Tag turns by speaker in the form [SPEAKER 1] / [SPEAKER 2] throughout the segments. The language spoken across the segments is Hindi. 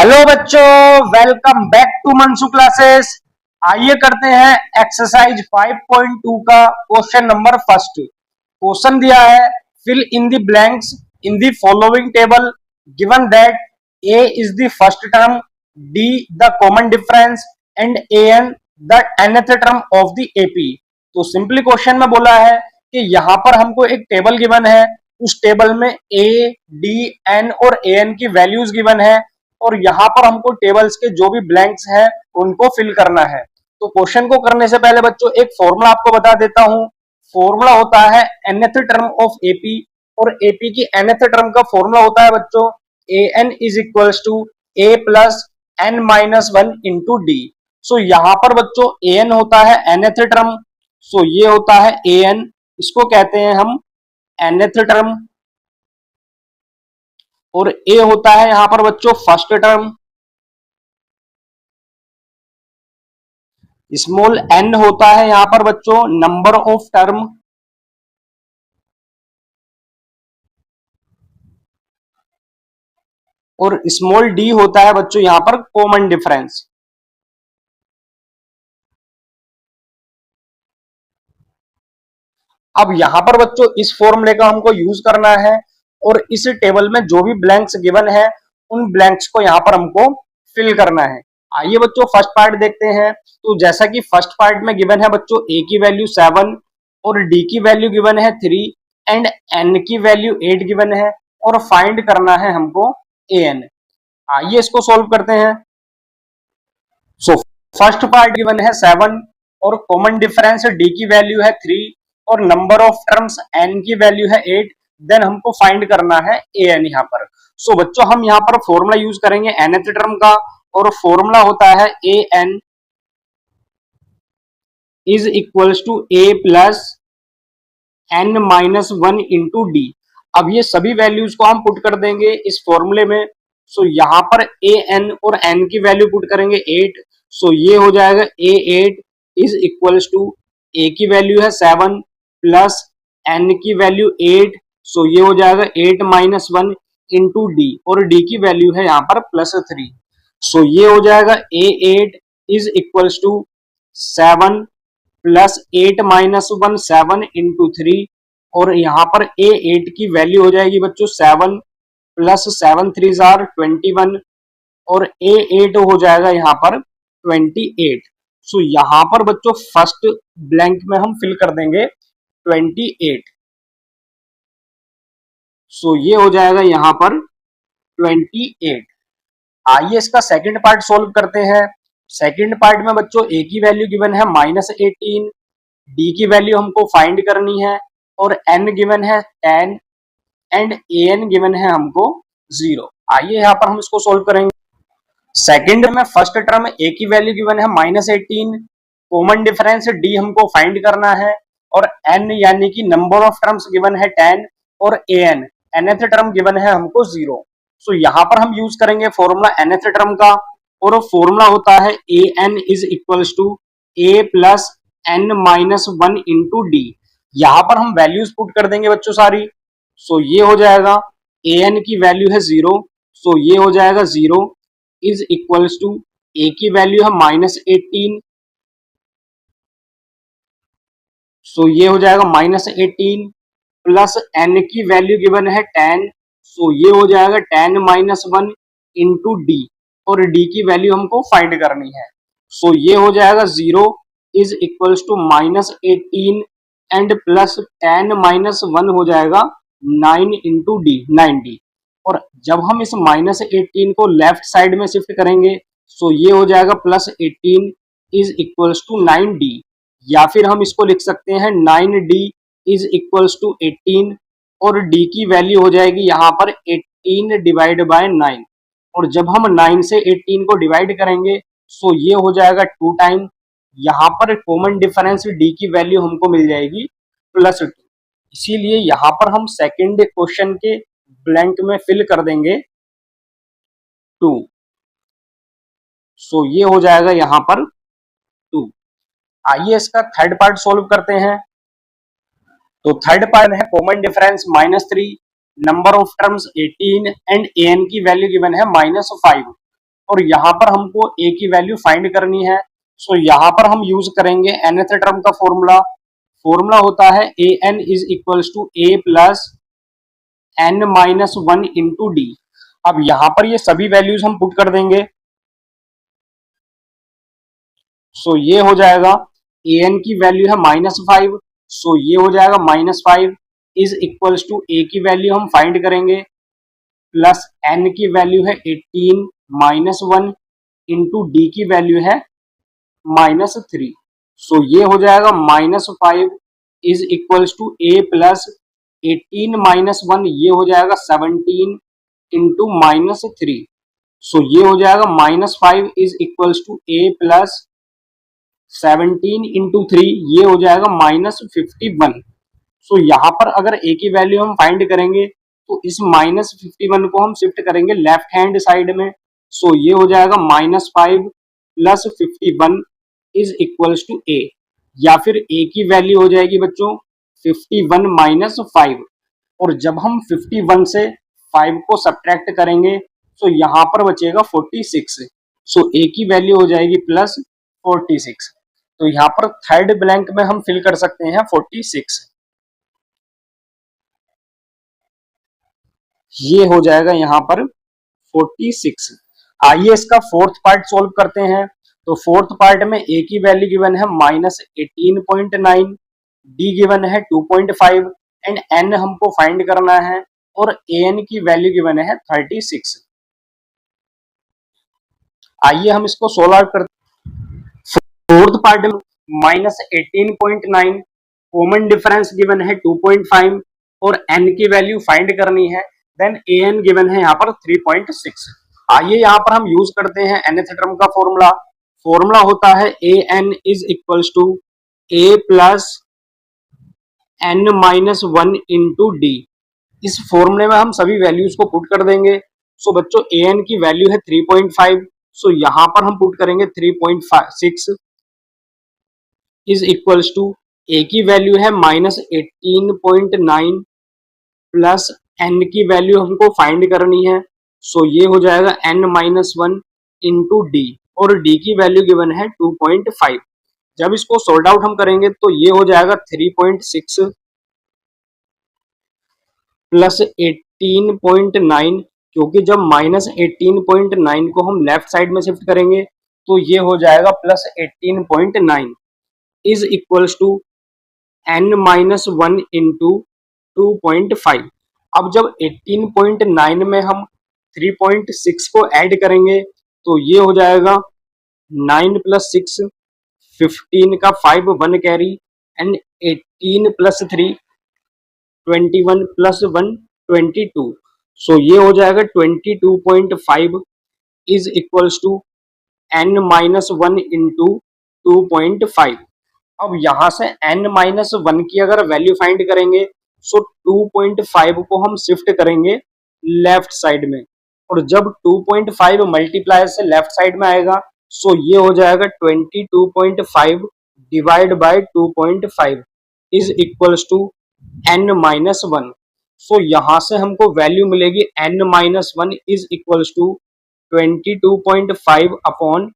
[SPEAKER 1] हेलो बच्चों, welcome back to Mansu classes. आइए करते हैं एक्सरसाइज 5.2 का क्वेश्चन नंबर फर्स्ट। क्वेश्चन दिया है fill in the blanks in the following table given that a is the first term, d the common difference and a n the nth term of the AP. तो सिंपली क्वेश्चन में बोला है कि यहाँ पर हमको एक टेबल गिवन है, उस टेबल में ए डी एन और ए एन की वैल्यूज गिवन है और यहाँ पर हमको टेबल्स के जो भी ब्लैंक्स हैं उनको फिल करना है। तो क्वेश्चन को करने से पहले बच्चों एक फॉर्मूला आपको बता देता हूं। फॉर्मूला होता है nth टर्म ऑफ एपी और एपी की nth टर्म का फॉर्मूला होता है बच्चों a n is equals to a plus n minus one into d. So यहाँ पर बच्चों ए एन होता है nth टर्म, सो ये होता है ए एन, इसको कहते हैं हम nth टर्म, और ए होता है यहां पर बच्चों फर्स्ट टर्म, स्मॉल एन होता है यहां पर बच्चों नंबर ऑफ टर्म, और स्मॉल डी होता है बच्चों यहां पर कॉमन डिफरेंस। अब यहां पर बच्चों इस फॉर्मूले का हमको यूज करना है और इस टेबल में जो भी ब्लैंक्स गिवन है उन ब्लैंक्स को यहां पर हमको फिल करना है। आइए बच्चों फर्स्ट पार्ट देखते हैं। तो जैसा कि फर्स्ट पार्ट में गिवन है बच्चों ए की वैल्यू 7 और डी की वैल्यू गिवन है 3 एंड एन की वैल्यू 8 गिवन है और फाइंड करना है हमको ए एन। आइए इसको सोल्व करते हैं। सो फर्स्ट पार्ट गिवन है 7 और कॉमन डिफरेंस डी की वैल्यू है 3 और नंबर ऑफ टर्म्स एन की वैल्यू है 8। देन हमको फाइंड करना है ए एन यहाँ पर। सो बच्चों हम यहाँ पर फॉर्मूला यूज करेंगे nth टर्म का और फॉर्मूला होता है a n is equals to a plus n minus one into d. अब ये सभी वैल्यूज को हम पुट कर देंगे इस फॉर्मूले में। सो यहाँ पर ए एन और एन की वैल्यू पुट करेंगे 8, सो ये हो जाएगा a 8 is equals to a की वैल्यू है 7 प्लस एन की वैल्यू 8, सो ये हो जाएगा 8 माइनस वन इंटू डी और डी की वैल्यू है यहाँ पर +3। सो ये हो जाएगा a 8 is equals to 7 plus 8 minus one 7 into 3 और यहाँ पर ए 8 की वैल्यू हो जाएगी बच्चों 7 प्लस 7 3 जार 21 और ए 8 हो जाएगा यहाँ पर 28। सो यहाँ पर बच्चों फर्स्ट ब्लैंक में हम फिल कर देंगे 28। सो ये हो जाएगा यहाँ पर 28। आइए इसका सेकंड पार्ट सोल्व करते हैं। सेकंड पार्ट में बच्चों ए की वैल्यू गिवन है -18, डी की वैल्यू हमको फाइंड करनी है और एन गिवन है 10 एंड ए एन गिवन है हमको 0। आइए यहाँ पर हम इसको सोल्व करेंगे। सेकंड में फर्स्ट टर्म ए की वैल्यू गिवन है -18, कॉमन डिफरेंस डी हमको फाइंड करना है और एन यानी कि नंबर ऑफ टर्म्स गिवन है 10 और A N nth term given है हमको 0। सो यहाँ पर हम यूज करेंगे फॉर्मूला nth टर्म का और फॉर्मूला होता है a n is equals to a plus n minus one into d. यहाँ पर हम वैल्यूज पुट कर देंगे बच्चों सारी। सो ये हो जाएगा ए एन की वैल्यू है 0, सो ये हो जाएगा 0 इज इक्वल्स टू ए की वैल्यू है -18, सो ये हो जाएगा -18 प्लस एन की वैल्यू गिवन है 10, सो ये हो जाएगा 10 माइनस वन इंटू डी और डी की वैल्यू हमको फाइंड करनी है। सो ये हो जाएगा 0 is equals to -18 and plus 10 minus one हो जाएगा 9 इंटू डी 90। और जब हम इस -18 को लेफ्ट साइड में शिफ्ट करेंगे सो ये हो जाएगा +18 इज इक्वल्स टू 9d, या फिर हम इसको लिख सकते हैं 9d इज इक्वल्स टू 18 और d की वैल्यू हो जाएगी यहाँ पर 18 डिवाइड बाय 9। और जब हम 9 से 18 को डिवाइड करेंगे सो ये हो जाएगा 2 टाइम, यहाँ पर कॉमन डिफरेंस d की वैल्यू हमको मिल जाएगी +2। इसीलिए यहाँ पर हम सेकंड क्वेश्चन के ब्लैंक में फिल कर देंगे 2। सो ये हो जाएगा यहाँ पर 2। आइए इसका थर्ड पार्ट सोल्व करते हैं। तो थर्ड पार्ट है common difference -3, number of terms 18 and a n की वैल्यू गिवन है -5। और यहाँ पर हमको a की वैल्यू फाइंड करनी है। सो यहाँ पर हम यूज करेंगे nth टर्म का फॉर्मूला। फॉर्मूला होता है a n is equals to a plus n minus one into d. अब यहाँ पर ये सभी वैल्यूज हम पुट कर देंगे। सो ये हो जाएगा ए एन की वैल्यू है -5, सो ये हो जाएगा -5 इज इक्वल्स टू ए की वैल्यू हम फाइंड करेंगे प्लस एन की वैल्यू है 18 -1 इंटू डी की वैल्यू है -3। सो ये हो जाएगा -5 is equals to a plus 18 -1, ये हो जाएगा 17 इंटू -3। सो ये हो जाएगा -5 is equals to a plus 17 into 3, ये हो जाएगा -51। सो यहाँ पर अगर ए की वैल्यू हम फाइंड करेंगे तो इस -51 को हम शिफ्ट करेंगे लेफ्ट हैंड साइड में। सो ये हो जाएगा -5 प्लस 51 इज इक्वल्स टू ए, या फिर ए की वैल्यू हो जाएगी बच्चों 51 - 5। और जब हम 51 से 5 को सब्ट्रैक्ट करेंगे तो यहाँ पर बचेगा 46। सो ए की वैल्यू हो जाएगी प्लस 46। तो यहाँ पर थर्ड ब्लैंक में हम फिल कर सकते हैं 46। ये हो जाएगा यहाँ पर 46। आइए इसका फोर्थ पार्ट सोल्व करते हैं। तो फोर्थ पार्ट में ए की वैल्यू गिवन है -18.9, डी गिवन है 2.5 एंड एन हमको फाइंड करना है और ए एन की वैल्यू गिवन है 36। आइए हम इसको सोल्व आउट करते हैं। फोर्थ पार्ट में -18.9, कॉमन डिफरेंस गिवन है 2.5 और n की वैल्यू फाइंड करनी है। देन ए एन गिवन है यहाँ पर 3.6। आइए यहाँ पर हम यूज करते हैं nth टर्म का फॉर्मूला। फॉर्मूला होता है a n is equals to a plus n minus one into d. इस फॉर्मूले में हम सभी वैल्यूज को पुट कर देंगे। सो बच्चों ए एन की वैल्यू है 3.5, सो यहाँ पर हम पुट करेंगे 3.6 इज इक्वल्स टू ए की वैल्यू है -18.9 प्लस एन की वैल्यू हमको फाइंड करनी है। सो ये हो जाएगा n-1 इंटू डी और डी की वैल्यू गिवन है 2.5। जब इसको सोल्ट आउट हम करेंगे तो ये हो जाएगा 3.6 प्लस 18.9, क्योंकि जब -18.9 को हम लेफ्ट साइड में शिफ्ट करेंगे तो ये हो जाएगा plus 18.9 is equals to n-1 into 2.5। अब जब 18.9 में हम 3.6 को ऐड करेंगे तो ये हो जाएगा 9 + 6 15 का 5 1 कैरी एंड 18 + 3 21 + 1 22। सो ये हो जाएगा 22.5 is equals to n-1 into 2.5। अब यहां से n-1 की अगर वैल्यू फाइंड करेंगे सो 2.5 को हम शिफ्ट करेंगे लेफ्ट साइड में, और जब 2.5 मल्टीप्लाई से लेफ्ट साइड में आएगा सो ये हो जाएगा 22.5 divide by 2.5 is equals to n-1। So यहां से हमको वैल्यू मिलेगी n-1 is equals to 22.5 upon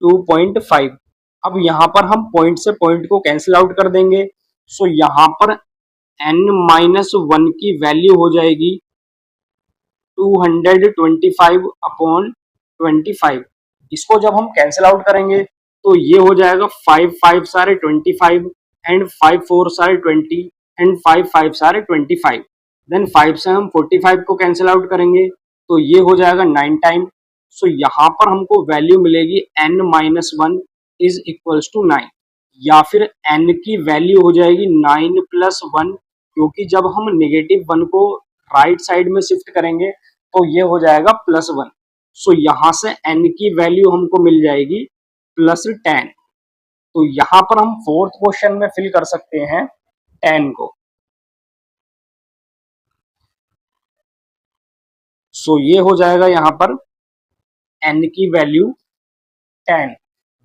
[SPEAKER 1] 2.5। अब यहाँ पर हम पॉइंट से पॉइंट को कैंसिल आउट कर देंगे। सो यहाँ पर n-1 की वैल्यू हो जाएगी 225 अपॉन 25। इसको जब हम कैंसिल आउट करेंगे तो ये हो जाएगा 5 5 सारे 25 एंड 5 4 सारे 20 एंड 5 5 सारे 25। देन 5 से हम 45 को कैंसिल आउट करेंगे तो ये हो जाएगा 9 टाइम। सो यहाँ पर हमको वैल्यू मिलेगी n-1 इज इक्वल्स टू 9, या फिर n की वैल्यू हो जाएगी 9 + 1, क्योंकि जब हम -1 को राइट साइड में शिफ्ट करेंगे तो ये हो जाएगा +1। सो यहाँ से n की वैल्यू हमको मिल जाएगी +10। तो यहाँ पर हम फोर्थ क्वेश्चन में फिल कर सकते हैं 10 को। सो ये हो जाएगा यहाँ पर n की वैल्यू 10।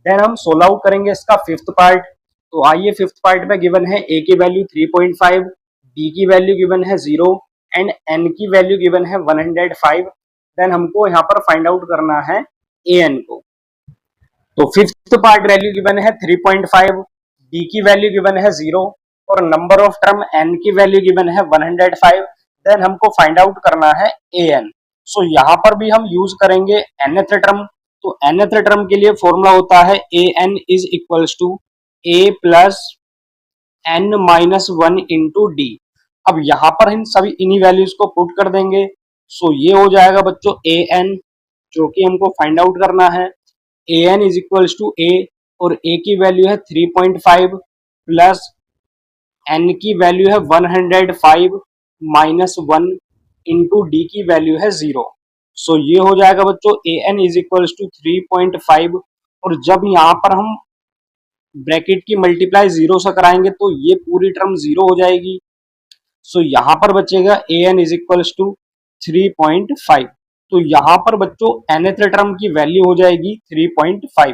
[SPEAKER 1] देन हम सोल्व आउट करेंगे इसका फिफ्थ पार्ट। तो आइए फिफ्थ पार्ट में गिवन है a की वैल्यू 3.5, d की वैल्यू गिवन है 0 एंड n की वैल्यू गिवन है 105। देन हमको यहाँ पर फाइंड आउट करना है ए एन को। तो फिफ्थ पार्ट वैल्यू गिवन है 3.5, डी की वैल्यू गिवन है 0 और नंबर ऑफ टर्म एन की वैल्यू गिवन है 105। देन हमको फाइंड आउट करना है ए एन। सो यहाँ पर भी हम यूज करेंगे nth टर्म। तो nth टर्म के लिए फॉर्मूला होता है a n is equals to a plus n minus 1 into d. अब यहाँ पर इन सभी इन्हीं वैल्यूज को पुट कर देंगे। सो ये हो जाएगा बच्चों ए एन, जो कि हमको फाइंड आउट करना है। A n is equals to ए और ए की वैल्यू है 3.5 प्लस एन की वैल्यू है 105 माइनस 1 इंटू डी की वैल्यू है 0। सो ये हो जाएगा बच्चों a n is equals to 3.5 और जब यहाँ पर हम ब्रैकेट की मल्टीप्लाई 0 से कराएंगे तो ये पूरी टर्म 0 हो जाएगी। सो यहाँ पर बचेगा ए एन इज इक्वल्स टू 3.5। तो यहाँ पर बच्चों nth टर्म की वैल्यू हो जाएगी 3.5।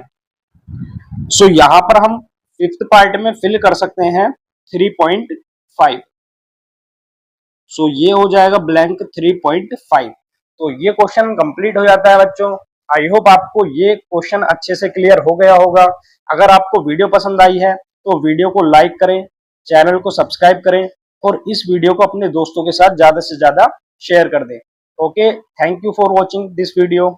[SPEAKER 1] सो यहाँ पर हम फिफ्थ पार्ट में फिल कर सकते हैं 3.5। सो ये हो जाएगा ब्लैंक 3.5। तो ये क्वेश्चन कंप्लीट हो जाता है बच्चों। आई होप आपको ये क्वेश्चन अच्छे से क्लियर हो गया होगा। अगर आपको वीडियो पसंद आई है तो वीडियो को लाइक करें, चैनल को सब्सक्राइब करें और इस वीडियो को अपने दोस्तों के साथ ज्यादा से ज्यादा शेयर कर दें। Okay, thank you for watching this video.